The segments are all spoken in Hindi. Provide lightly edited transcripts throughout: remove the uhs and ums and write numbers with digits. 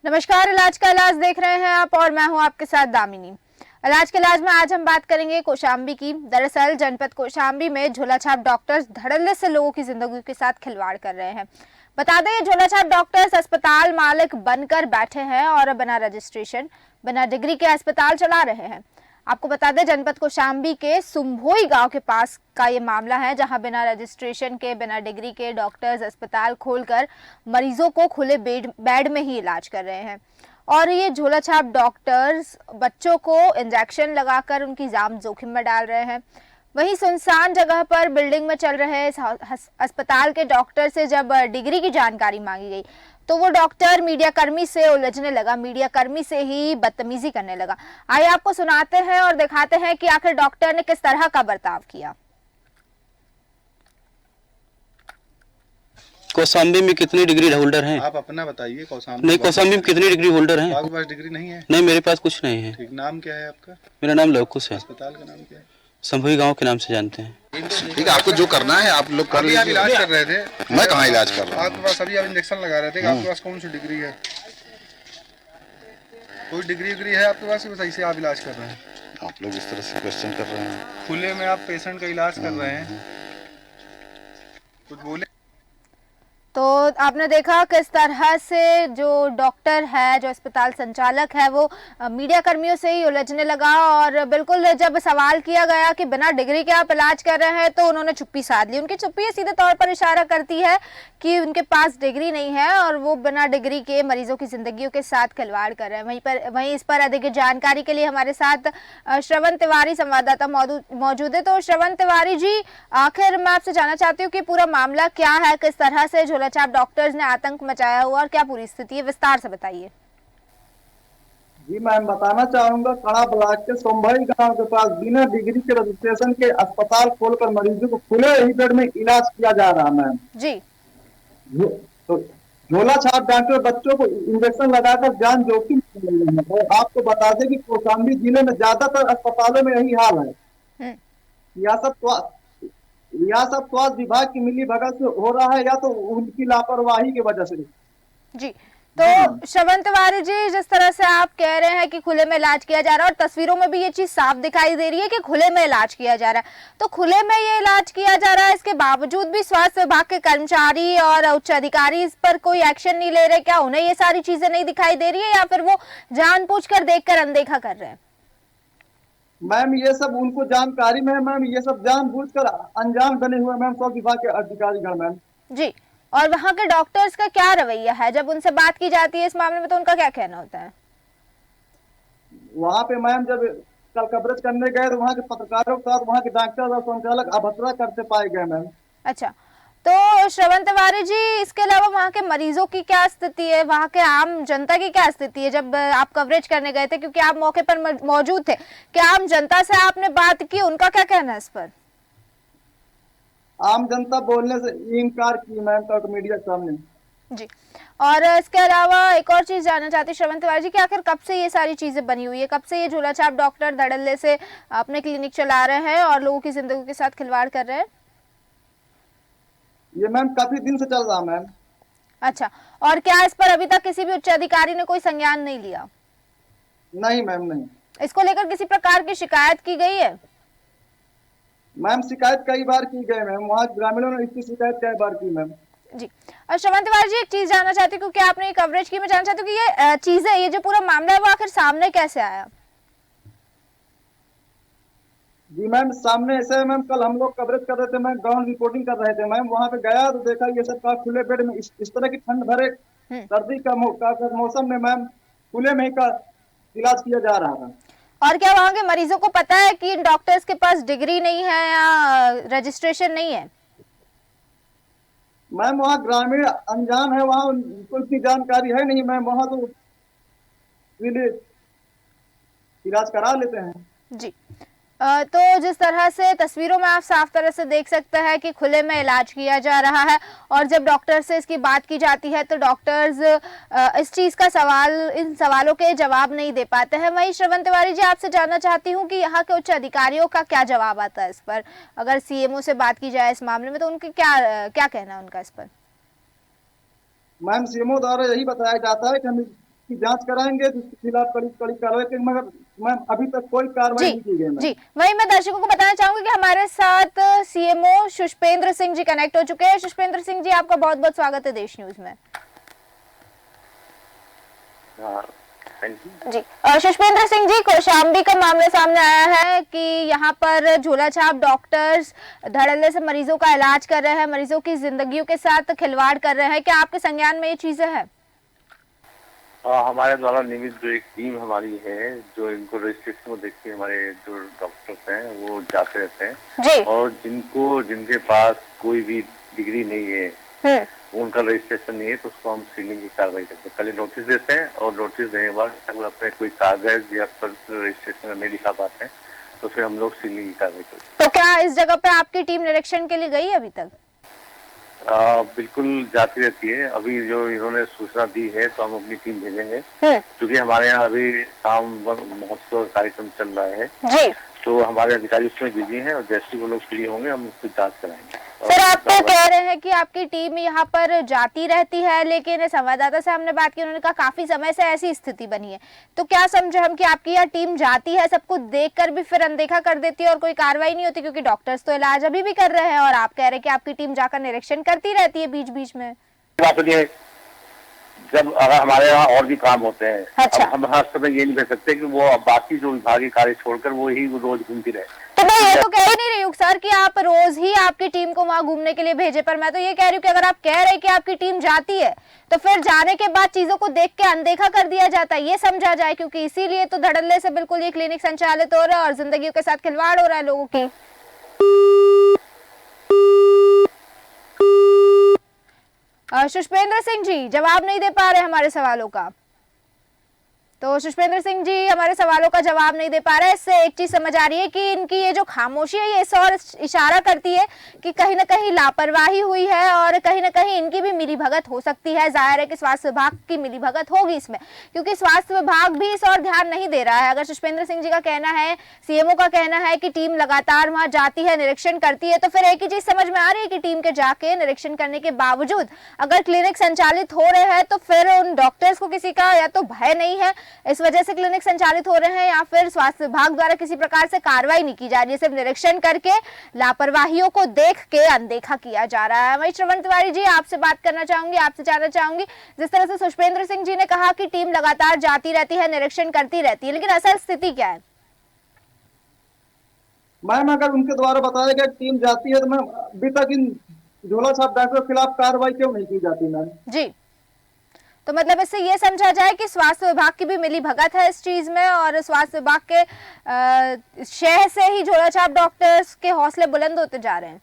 नमस्कार, इलाज का इलाज देख रहे हैं आप और मैं हूं आपके साथ दामिनी। इलाज के इलाज में आज हम बात करेंगे कौशाम्बी की। दरअसल जनपद कौशाम्बी में झोलाछाप डॉक्टर्स धड़ल्ले से लोगों की जिंदगी के साथ खिलवाड़ कर रहे हैं। बता दें, ये झोलाछाप डॉक्टर्स अस्पताल मालिक बनकर बैठे हैं और बिना रजिस्ट्रेशन, बिना डिग्री के अस्पताल चला रहे हैं। आपको बता दें, जनपद कौशाम्बी के सुम्भोई गांव के पास का ये मामला है, जहां बिना रजिस्ट्रेशन के, बिना डिग्री के डॉक्टर्स अस्पताल खोलकर मरीजों को खुले बेड में ही इलाज कर रहे हैं। और ये झोलाछाप डॉक्टर्स बच्चों को इंजेक्शन लगाकर उनकी जान जोखिम में डाल रहे हैं। वहीं सुनसान जगह पर बिल्डिंग में चल रहे इस अस्पताल के डॉक्टर से जब डिग्री की जानकारी मांगी गई तो वो डॉक्टर मीडिया कर्मी से उलझने लगा, मीडिया कर्मी से ही बदतमीजी करने लगा। आइए आपको सुनाते हैं और दिखाते हैं कि आखिर डॉक्टर ने किस तरह का बर्ताव किया। कौशाम्बी में कितनी डिग्री होल्डर हैं? आप अपना बताइए। कौशाम्बी नहीं, कौशाम्बी में कितनी डिग्री होल्डर हैं? आपके पास डिग्री नहीं है? नहीं, मेरे पास कुछ नहीं है। ठीक, नाम क्या है आपका? मेरा नाम लवकुश है। अस्पताल का नाम क्या है? संभोई गांव के नाम से जानते हैं। ठीक है, आपको जो करना है आप लोग कर लीजिए। आप इलाज कर रहे थे? मैं कहाँ इलाज कर रहा हूँ? आपके पास अभी आप इंजेक्शन लगा रहे थे। आपके पास कौन सी डिग्री है? कोई डिग्री है आपके पास? सही से आप इलाज कर रहे हैं? आप लोग इस तरह से क्वेश्चन कर रहे हैं। खुले में आप पेशेंट का इलाज कर रहे हैं, कुछ बोले? तो आपने देखा किस तरह से जो डॉक्टर है, जो अस्पताल संचालक है, वो मीडिया कर्मियों से ही उलझने लगा। और बिल्कुल जब सवाल किया गया कि बिना डिग्री के आप इलाज कर रहे हैं तो उन्होंने चुप्पी साध ली। उनकी चुप्पी सीधे तौर पर इशारा करती है कि उनके पास डिग्री नहीं है और वो बिना डिग्री के मरीजों की जिंदगियों के साथ खिलवाड़ कर रहे हैं। वहीं इस पर अधिक जानकारी के लिए हमारे साथ श्रवण तिवारी संवाददाता मौजूद है। तो श्रवण तिवारी जी, आखिर मैं आपसे जानना चाहती हूँ कि पूरा मामला क्या है, किस तरह से झोलाछाप डॉक्टर्स ने आतंक मचाया हुआ और क्या पूरी स्थिति है, विस्तार से बताइए। जी मैम, बताना चाहूंगा, कड़ा ब्लॉक के सोमभई गांव के पास बिना डिग्री के रजिस्ट्रेशन के अस्पताल खोलकर मरीजों को खुले ही बेड में इलाज किया जा रहा है मैम जी। तो झोला छाप डॉक्टर बच्चों को इंजेक्शन लगाकर जान जोखिम में ले रहे हैं। और आपको बता दें कि कौशाम्बी जिले में ज्यादातर अस्पतालों में यही हाल है। या सब स्वास्थ्य विभाग की मिली भगत से हो रहा है या तो उनकी लापरवाही की वजह से। जी, तो श्रवण तिवारी जी, जिस तरह से आप कह रहे हैं कि खुले में इलाज किया जा रहा है और तस्वीरों में भी ये चीज साफ दिखाई दे रही है कि खुले में इलाज किया जा रहा है, तो खुले में ये इलाज किया जा रहा है, इसके बावजूद भी स्वास्थ्य विभाग के कर्मचारी और उच्च अधिकारी इस पर कोई एक्शन नहीं ले रहे? क्या उन्हें ये सारी चीजें नहीं दिखाई दे रही है या फिर वो जानबूझकर देखकर अनदेखा कर रहे हैं? मैम, ये सब उनको जानकारी में है मैम, ये सब जानबूझकर अनजान बने हुए मैम सब विभाग के अधिकारीगण मैम जी। और वहाँ के डॉक्टर्स का क्या रवैया है जब उनसे बात की जाती है इस मामले में, तो उनका क्या कहना होता है? वहाँ पे मैम जब कल कवरेज करने गए तो वहाँ के पत्रकारों के साथ वहाँ के डॉक्टर और संचालक अभद्रता करते पाए गए मैम। अच्छा, तो श्रवण तिवारी जी, इसके अलावा वहाँ के मरीजों की क्या स्थिति है, वहाँ के आम जनता की क्या स्थिति है? जब आप कवरेज करने गए थे, क्योंकि आप मौके पर मौजूद थे, क्या आम जनता से आपने बात की? उनका क्या कहना है इस पर? आम जनता बोलने से इनकार की मैम मीडिया के सामने। जी। और इसके अलावा एक और चीज जानना चाहती हूँ श्रवण तिवारी जी कि आखिर कब से ये सारी चीजें बनी हुई है, कब से ये झोलाछाप डॉक्टर धड़ल्ले से अपने क्लिनिक चला रहे हैं और लोगों की जिंदगी के साथ खिलवाड़ कर रहे हैं? ये मैम काफी दिन से चल रहा मैम। अच्छा, और क्या इस पर अभी तक किसी भी उच्च अधिकारी ने कोई संज्ञान नहीं लिया? नहीं मैम, नहीं। इसको लेकर किसी प्रकार की शिकायत की गई है? मैम, शिकायत कई बार की गई मैम, वहाँ ग्रामीणों ने इसकी शिकायत कई बार की मैम। जी। और श्रवण तिवारी जी, एक चीज जानना चाहती हूँ, क्योंकि आपने ये कवरेज की, मैं जानना चाहती हूँ कि ये चीजें, ये जो पूरा मामला है वो आखिर सामने कैसे आया? जी मैम, सामने ऐसे है मैम, कल हम लोग कवरेज कर रहे थे मैम, ग्राउंड रिपोर्टिंग कर रहे थे मैम, वहाँ पे गया तो देखा ये सब का खुले बेड में इस तरह की ठंड भरे सर्दी का मौसम में मैम खुले में ही का इलाज किया जा रहा था। और क्या वहाँ के मरीजों को पता है कि इन डॉक्टर्स के पास डिग्री नहीं है या रजिस्ट्रेशन नहीं है? मैम, वहाँ ग्रामीण अनजान है, वहाँ उनको इतनी जानकारी है नहीं मैम, वहाँ तो इलाज करा लेते हैं। जी। तो जिस तरह से तस्वीरों में आप साफ तरह से देख सकते हैं कि खुले में इलाज किया जा रहा है और जब डॉक्टर से इसकी बात की जाती है तो डॉक्टर्स इस चीज़ का इन सवालों के जवाब नहीं दे पाते हैं। वहीं श्रवण तिवारी जी, आपसे जानना चाहती हूं कि यहाँ के उच्च अधिकारियों का क्या जवाब आता है इस पर? अगर सीएमओ से बात की जाए इस मामले में तो उनके क्या कहना है उनका इस पर? मैम, सीएमओ द्वारा यही बताया जाता है कि हम की जांच कराएंगे, जिसके खिलाफ कड़ी कड़ी कार्रवाई करेंगे, मगर मैम अभी तक कोई कार्रवाई नहीं की गई मैम। जी, वही मैं दर्शकों को बताना चाहूंगी कि हमारे साथ सीएमओ सुष्पेंद्र सिंह जी कनेक्ट हो चुके हैं। सुष्पेंद्र सिंह जी, आपका बहुत बहुत स्वागत है देश न्यूज में। जी, सुष्पेंद्र सिंह जी, कौशाम्बी का मामला सामने आया है कि यहाँ पर झोलाछाप डॉक्टर्स धड़ल्ले से मरीजों का इलाज कर रहे हैं, मरीजों की जिंदगियों के साथ खिलवाड़ कर रहे हैं। क्या आपके संज्ञान में ये चीजें हैं? हमारे द्वारा नियमित जो एक टीम हमारी है जो इनको रजिस्ट्रेशन को देखते हमारे जो डॉक्टर्स हैं वो जाते रहते हैं जी। और जिनके पास कोई भी डिग्री नहीं है, उनका रजिस्ट्रेशन नहीं है, तो उसको हम सीलिंग की कार्रवाई करते हैं। पहले नोटिस देते हैं और नोटिस देने के बाद अगर अपने कोई कागज या रजिस्ट्रेशन नहीं दिखा पाते हैं तो फिर हम लोग सीलिंग की कार्रवाई करते हैं। तो क्या इस जगह पे आपकी टीम निरीक्षण के लिए गई अभी तक? बिल्कुल जाती रहती है। अभी जो इन्होंने सूचना दी है तो हम अपनी टीम भेजेंगे, क्योंकि हमारे यहाँ अभी शाम महोत्सव कार्यक्रम चल रहा है जी। तो हमारे अधिकारी उसमें बिजी हैं और जैसे वो लोग फ्री होंगे हम उसकी जांच कराएंगे। सर, आप तो कह रहे हैं कि आपकी टीम यहाँ पर जाती रहती है, लेकिन संवाददाता से हमने बात की, उन्होंने कहा काफी समय से ऐसी स्थिति बनी है। तो क्या समझे हम कि आपकी यहाँ टीम जाती है, सब कुछ देखकर भी फिर अनदेखा कर देती है और कोई कार्रवाई नहीं होती? क्योंकि डॉक्टर्स तो इलाज अभी भी कर रहे हैं और आप कह रहे हैं कि आपकी टीम जाकर निरीक्षण करती रहती है बीच बीच में। जब अगर हमारे यहाँ और भी काम होते हैं, अच्छा। अब हम हर समय ये नहीं कह सकते कि वो बाकी जो विभागीय कार्य छोड़कर वो ही रोज घूमती रहे। तो मैं ये तो कह ही नहीं रही हूँ सर कि आप रोज ही आपकी टीम को वहाँ घूमने के लिए भेजे, पर मैं तो ये कह रही हूँ कि अगर आप कह रहे हैं कि आपकी टीम जाती है तो फिर जाने के बाद चीजों को देख के अनदेखा कर दिया जाता है, ये समझा जाए। क्योंकि इसीलिए तो धड़ल्ले से बिल्कुल ये क्लिनिक संचालित हो रहा है और जिंदगियों के साथ खिलवाड़ हो रहा है लोगों की। सुष्पेंद्र सिंह जी जवाब नहीं दे पा रहे हमारे सवालों का। तो सुष्पेंद्र सिंह जी हमारे सवालों का जवाब नहीं दे पा रहे। इससे एक चीज समझ आ रही है कि इनकी ये जो खामोशी है ये इस और इशारा करती है कि कहीं ना कहीं लापरवाही हुई है और कहीं ना कहीं इनकी भी मिलीभगत हो सकती है। जाहिर है कि स्वास्थ्य विभाग की मिलीभगत होगी इसमें, क्योंकि स्वास्थ्य विभाग भी इस और ध्यान नहीं दे रहा है। अगर सुष्पेंद्र सिंह जी का कहना है, सीएमओ का कहना है कि टीम लगातार वहां जाती है, निरीक्षण करती है, तो फिर एक ही चीज समझ में आ रही है कि टीम के जाके निरीक्षण करने के बावजूद अगर क्लिनिक संचालित हो रहे हैं तो फिर उन डॉक्टर्स को किसी का या तो भय नहीं है, इस वजह से क्लिनिक संचालित हो रहे हैं, या फिर स्वास्थ्य विभाग द्वारा किसी प्रकार से कार्रवाई नहीं की जा रही है, सिर्फ निरीक्षण करके लापरवाहियों को देख के अनदेखा किया जा रहा है। वही श्रवण तिवारी जी, आपसे बात करना चाहूंगी, आपसे जानना चाहूंगी, जिस तरह से सुष्पेंद्र सिंह जी ने कहा कि टीम लगातार जाती रहती है, निरीक्षण करती रहती है, लेकिन असल स्थिति क्या है? मैम अगर उनके द्वारा बताया गया टीम जाती है तो मैम अभी तक इन झोलाछाप डॉक्टरों के खिलाफ कार्रवाई क्यों नहीं की जाती मैम? जी, तो मतलब इससे ये समझा जाए कि स्वास्थ्य विभाग की भी मिली भगत है इस चीज में और स्वास्थ्य विभाग के शहर से ही झोलाछाप डॉक्टर्स के हौसले बुलंद होते जा रहे हैं।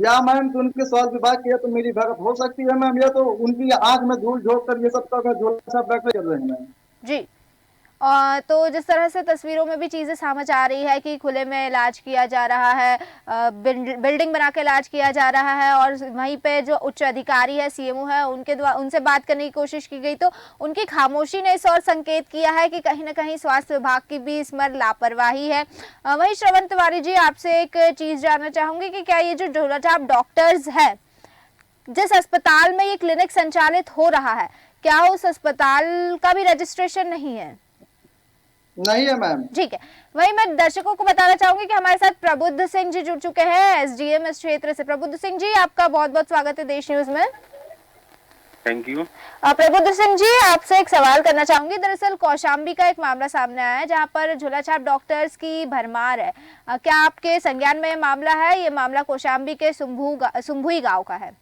या मैम तो उनके स्वास्थ्य विभाग की तो मिली भगत हो सकती है मैम, या तो उनकी आंख में धूल झोंक कर ये सब का झोलाछाप डॉक्टर कर रहे हैं मैम। जी, तो जिस तरह से तस्वीरों में भी चीज़ें समझ आ रही है कि खुले में इलाज किया जा रहा है, बिल्डिंग बना के इलाज किया जा रहा है, और वहीं पे जो उच्च अधिकारी है, सीएमओ है, उनसे बात करने की कोशिश की गई तो उनकी खामोशी ने इस और संकेत किया है कि कहीं ना कहीं स्वास्थ्य विभाग की भी इसमें लापरवाही है। वहीं श्रवण तिवारी जी, आपसे एक चीज़ जानना चाहूँगी कि क्या ये जो झोलाछाप डॉक्टर्स है, जिस अस्पताल में ये क्लिनिक संचालित हो रहा है, क्या उस अस्पताल का भी रजिस्ट्रेशन नहीं है? नहीं है मैम। ठीक है, वही मैं दर्शकों को बताना चाहूंगी कि हमारे साथ प्रबुद्ध सिंह जी जुड़ चुके हैं, एसडीएम इस क्षेत्र से। प्रबुद्ध सिंह जी, आपका बहुत बहुत स्वागत है देश न्यूज में। Thank you. प्रबुद्ध सिंह जी, आपसे एक सवाल करना चाहूंगी। दरअसल कौशाम्बी का एक मामला सामने आया है जहां पर झोलाछाप डॉक्टर्स की भरमार है। क्या आपके संज्ञान में मामला है? ये मामला कौशाम्बी के सुम्भुई गाँव का है।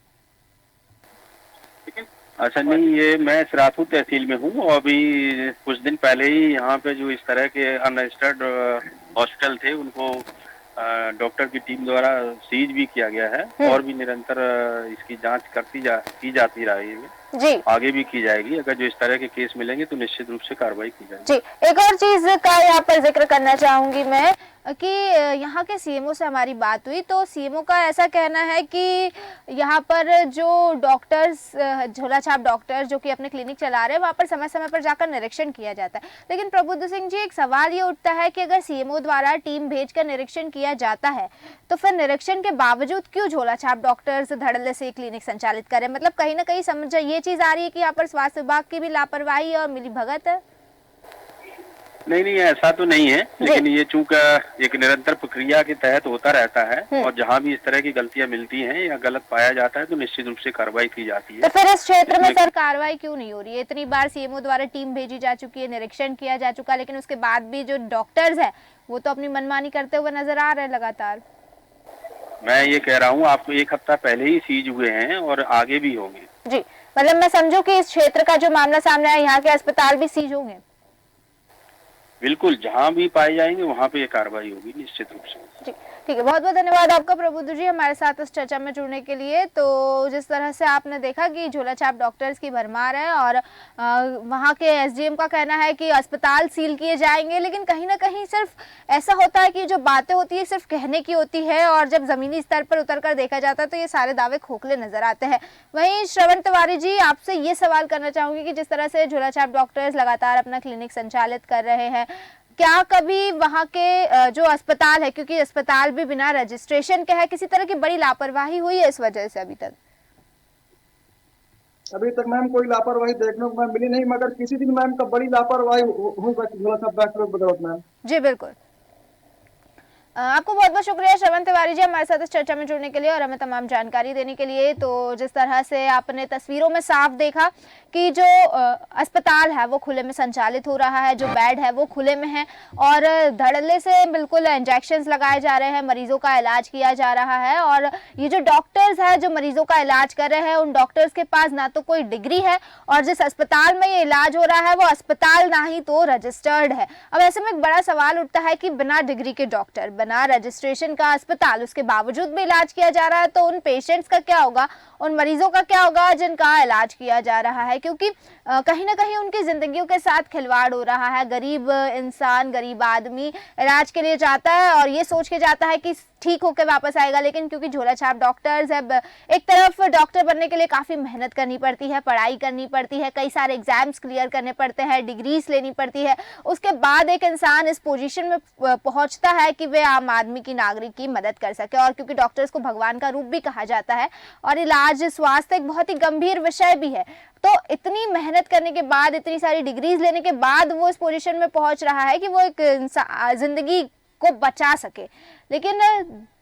अच्छा, नहीं, ये मैं सराथू तहसील में हूँ और अभी कुछ दिन पहले ही यहाँ पे जो इस तरह के अनरजिस्टर्ड हॉस्पिटल थे उनको डॉक्टर की टीम द्वारा सीज भी किया गया है और भी निरंतर इसकी जांच की जाती रही है जी, आगे भी की जाएगी। अगर जो इस तरह के केस मिलेंगे तो निश्चित रूप से कार्रवाई की जाएगी जी। एक और चीज का यहाँ पर जिक्र करना चाहूंगी मैं कि यहाँ के सीएमओ से हमारी बात हुई तो सीएमओ का ऐसा कहना है कि यहाँ पर जो डॉक्टर्स, झोलाछाप डॉक्टर्स जो कि अपने क्लिनिक चला रहे हैं, वहाँ पर समय समय पर जाकर निरीक्षण किया जाता है। लेकिन प्रबुद्ध सिंह जी, एक सवाल ये उठता है कि अगर सीएमओ द्वारा टीम भेजकर निरीक्षण किया जाता है तो फिर निरीक्षण के बावजूद क्यों झोलाछाप डॉक्टर्स धड़ल्ले से क्लिनिक संचालित करें? मतलब कहीं ना कहीं समझ ये ये चीज आ रही है कि यहाँ पर स्वास्थ्य विभाग की भी लापरवाही और मिलीभगत है? नहीं, ऐसा तो नहीं है, लेकिन ये चूंकि एक निरंतर प्रक्रिया के तहत होता रहता है और जहाँ भी इस तरह की गलतियां मिलती हैं या गलत पाया जाता है तो निश्चित रूप से कार्रवाई की जाती है। तो फिर इस क्षेत्र में सर कार्रवाई क्यों नहीं हो रही है? इतनी बार सीएमओ द्वारा टीम भेजी जा चुकी है, निरीक्षण किया जा चुका, लेकिन उसके बाद भी जो डॉक्टर्स है वो तो अपनी मनमानी करते हुए नजर आ रहे हैं लगातार। मैं ये कह रहा हूँ, आपको 1 हफ्ता पहले ही सीज हुए हैं और आगे भी होंगे। जी, मतलब मैं समझू कि इस क्षेत्र का जो मामला सामने आया, यहाँ के अस्पताल भी सीज होंगे? बिल्कुल, जहाँ भी पाए जाएंगे वहाँ पे ये कार्रवाई होगी निश्चित रूप से। जी, ठीक है, बहुत बहुत धन्यवाद आपका प्रबुद्ध जी हमारे साथ इस चर्चा में जुड़ने के लिए। तो जिस तरह से आपने देखा कि झोलाछाप डॉक्टर्स की भरमार है और वहाँ के एसडीएम का कहना है कि अस्पताल सील किए जाएंगे, लेकिन कहीं ना कहीं सिर्फ ऐसा होता है कि जो बातें होती है सिर्फ कहने की होती है और जब जमीनी स्तर पर उतर कर देखा जाता है तो ये सारे दावे खोखले नजर आते हैं। वहीं श्रवण तिवारी जी, आपसे ये सवाल करना चाहूंगी कि जिस तरह से झोलाछाप डॉक्टर्स लगातार अपना क्लिनिक संचालित कर रहे हैं, क्या कभी वहाँ के जो अस्पताल है, क्योंकि अस्पताल भी बिना रजिस्ट्रेशन के है, किसी तरह की बड़ी लापरवाही हुई है इस वजह से? अभी तक मैम कोई लापरवाही देखने को मैम मिली नहीं, मगर किसी दिन मैम का बड़ी लापरवाही हो सकती है बदौलत मैम। जी बिल्कुल, आपको बहुत बहुत शुक्रिया श्रवण तिवारी जी हमारे साथ इस चर्चा में जुड़ने के लिए और हमें तमाम जानकारी देने के लिए। तो जिस तरह से आपने तस्वीरों में साफ देखा कि जो अस्पताल है वो खुले में संचालित हो रहा है, जो बेड है वो खुले में है और धड़ल्ले से बिल्कुल इंजेक्शंस लगाए जा रहे हैं, मरीजों का इलाज किया जा रहा है। और ये जो डॉक्टर्स है जो मरीजों का इलाज कर रहे हैं, उन डॉक्टर्स के पास ना तो कोई डिग्री है और जिस अस्पताल में ये इलाज हो रहा है वो अस्पताल ना ही तो रजिस्टर्ड है। अब ऐसे में एक बड़ा सवाल उठता है कि बिना डिग्री के डॉक्टर, बिना रजिस्ट्रेशन का अस्पताल, उसके बावजूद भी इलाज किया जा रहा है, तो उन पेशेंट्स का क्या होगा, उन मरीजों का क्या होगा जिनका इलाज किया जा रहा है? क्योंकि कहीं ना कहीं उनकी जिंदगियों के साथ खिलवाड़ हो रहा है। गरीब इंसान, गरीब आदमी इलाज के लिए जाता है और ये सोच के जाता है कि ठीक होकर वापस आएगा, लेकिन क्योंकि झोलाछाप डॉक्टर्स है, एक तरफ डॉक्टर बनने के लिए काफ़ी मेहनत करनी पड़ती है, पढ़ाई करनी पड़ती है, कई सारे एग्जाम्स क्लियर करने पड़ते हैं, डिग्रीज लेनी पड़ती है, उसके बाद एक इंसान इस पोजीशन में पहुंचता है कि वे आम आदमी की, नागरिक की मदद कर सके। और क्योंकि डॉक्टर्स को भगवान का रूप भी कहा जाता है और इलाज, स्वास्थ्य एक बहुत ही गंभीर विषय भी है, तो इतनी मेहनत करने के बाद, इतनी सारी डिग्रीज लेने के बाद वो इस पोजीशन में पहुंच रहा है कि वो एक जिंदगी को बचा सके। लेकिन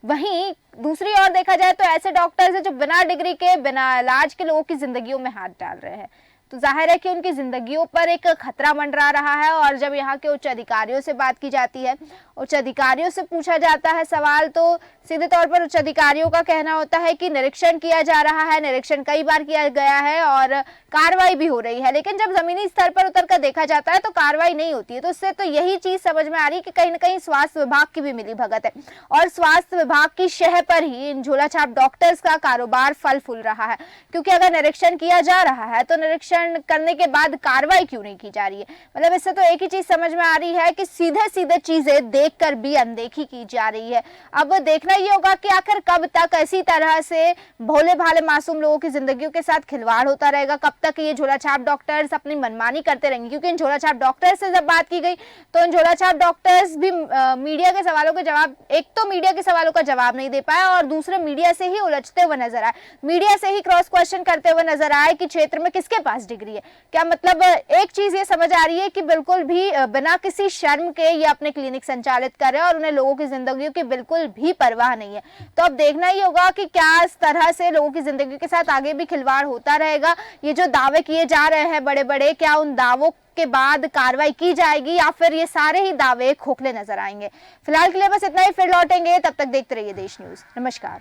वहीं दूसरी ओर देखा जाए तो ऐसे डॉक्टर्स हैं जो बिना डिग्री के, बिना इलाज के लोगों की जिंदगियों में हाथ डाल रहे हैं, तो जाहिर है कि उनकी जिंदगियों पर एक खतरा मंडरा रहा है। और जब यहाँ के उच्च अधिकारियों से बात की जाती है, उच्च अधिकारियों से पूछा जाता है सवाल, तो सीधे तौर पर उच्च अधिकारियों का कहना होता है कि निरीक्षण किया जा रहा है, निरीक्षण कई बार किया गया है और कार्रवाई भी हो रही है, लेकिन जब जमीनी स्तर पर उतर कर देखा जाता है तो कार्रवाई नहीं होती है। तो इससे तो यही चीज समझ में आ रही है कि कहीं ना कहीं स्वास्थ्य विभाग की भी मिलीभगत है और स्वास्थ्य विभाग की शह पर ही इन झोलाछाप डॉक्टर्स का कारोबार फल फूल रहा है। क्योंकि अगर निरीक्षण किया जा रहा है तो निरीक्षण करने के बाद कार्रवाई क्यों नहीं की जा रही है? मतलब इससे तो एक ही चीज समझ में आ रही है कि सीधे सीधे चीजें देखकर भी अनदेखी की जा रही है। अब देखना ये होगा कि आखिर कब तक ऐसी तरह से भोले भाले मासूम लोगों की जिंदगियों के साथ खिलवाड़ होता रहेगा, कब तक ये झोलाछाप डॉक्टर्स अपनी मनमानी करते रहेंगे। क्योंकि इन झोलाछाप डॉक्टर्स से जब बात की गई तो इन झोलाछाप डॉक्टर्स भी मीडिया के सवालों के जवाब, एक तो मीडिया के सवालों का जवाब नहीं दे पाए और दूसरे मीडिया से ही उलझते हुए नजर आए, मीडिया से ही क्रॉस क्वेश्चन करते हुए नजर आए कि क्षेत्र में किसके पास डिग्री है। क्या मतलब एक चीज ये समझ आ रही है कि बिल्कुल भी बिना किसी शर्म के ये अपने क्लिनिक संचालित कर रहे हैं और उन्हें लोगों की जिंदगियों की बिल्कुल भी परवाह नहीं है। तो अब देखना ही होगा कि क्या इस तरह से लोगों की जिंदगी के साथ आगे भी खिलवाड़ होता रहेगा। ये जो दावे किए जा रहे हैं बड़े बड़े, क्या उन दावों के बाद कार्रवाई की जाएगी या फिर ये सारे ही दावे खोखले नजर आएंगे? फिलहाल के लिए बस इतना ही, फिर लौटेंगे, तब तक देखते रहिए देश न्यूज। नमस्कार।